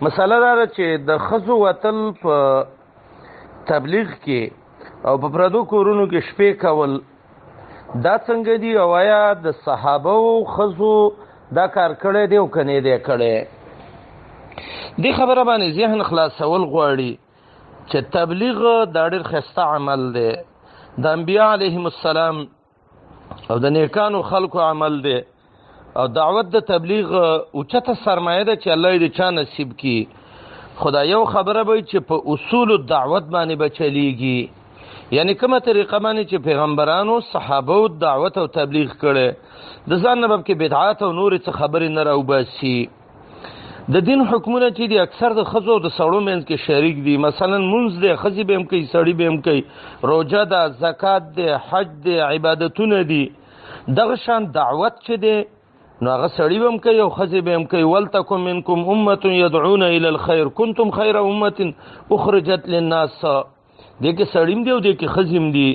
مسله دا ده چې د ښځو وتل په تبلیغ کې او په پردو کورونو کې شپې کول دا څنګه دي او آیا د صحابه او ښځو دا کار کړی دی او که نه دی کړی. دې خبره باندې ذهن خلاصول غواړي چې تبلیغ دا ډېر ښایسته عمل دی، د انبیا علیهم السلام او د نیکانو خلکو عمل دی او دعوت د تبلیغ اوچته سرمایه ده چې الله یې د چا نصیب کی. خدا یو خبره به چې په اصول دعوت باندې به چلیږي، یعنی کومه طریقه باندې چې پیغمبرانو صحابه دعوت او تبلیغ کړي، د ځان نه به کې بدعات او نور څه خبرې نه راوباسي. د دین حکمونه چې دي اکثر د ښځو او د سړو منځ کې شریک دي، مثلا مونځ دی ښځې به هم کوي سړي به هم کوي، روژه ده، زکات دی، حج دی، عبادتونه دي. دغه شان دعوت چې دی نو هغه سړي به هم کوي او ښځې به هم کوي. ولتکن منکم امة یدعون الی الخیر کنتم خیر امة اخرجت للناس. دې کې سړي هم دی او دې کې ښځې هم دي.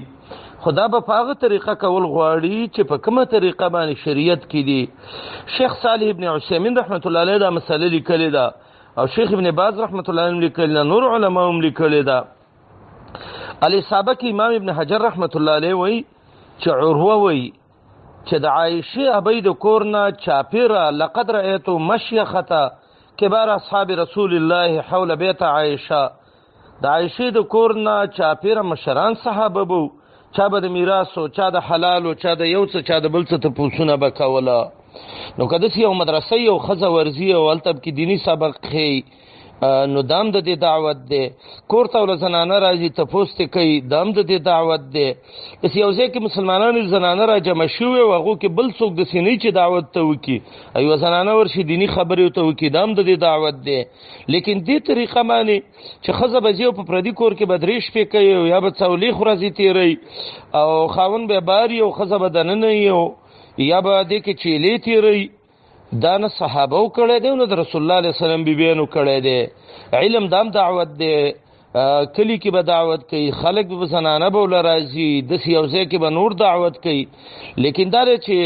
خدا به په هغه طریقه کول غواړي چې په کومه طریقه باندې شریعت کې دي. شیخ صالح ابن عثیمین رحمت الله علیه دا مسله لیکلې ده او شیخ ابن باز رحمت الله علیه لیکلې ده، نور علما هم لیکلې ده. الاصابه کې امام ابن حجر رحمت الله علیه وایي چې عروه وایي چې د عایشې ابۍ د کور نه چاپیره لقد رأیت مشیخه کبار اصحاب رسول الله حول بیت عایشه، د عایشې د کور نه چاپیره مشران صحابه بو، چا به د میراث او چا د حلال او چا د یو څه چا د بل څه تپوسونه به کوله. نو که داسې یو مدرسه یو ښځه ورځي او هلته کې دیني سبق ښیي نو دام د دې دعوت دی. کور ته له زنانه راځي تپوس ته کوي، دام د دې دعوت دی. داسې یو ځای کې مسلمانانو زنانه را جمع شوي او هغو کې بل څوک داسې نه چې دعوت ته وکړي، یوه زنانه ورشي دیني خبرې ورته وکړي، دام د دې دعوت دی. لیکن دې طریقه باندې چې ښځه به ځي او په پردي کور کې به 3 شپې کوي او یا به څلوېښت ورځې تېروي او خاوند به باري او ښځه به دننه وي او یا به دې کې چیلې تېروي، دا نه صحابه و کړی دی نه د رسول الله علیه وسلم بیبیانو کړی دی. علم دام دعوت دی، کلی کې به دعوت کوي، خلک به زنانه به له راځي، داسې یو ځای کې به نور دعوت کوي. لیکن دا دی چې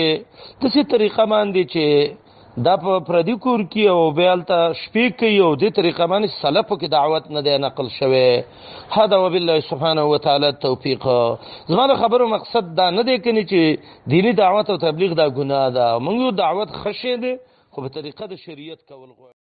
داسې طریقه باندې چې دا په پردي کور کې او بیا هلته شپې کوي او دې طریقه باندې سلفو کې دعوت نه دی نقل شوی. هذا وبالله سبحانه وتعالى التوفیق. زما د خبرو مقصد دا نه دی کني چې دینی دعوت او تبلیغ دا ګناه ده، موږ یو دعوت ښه شی دی خو په طریقه د شریعت کول غواړو.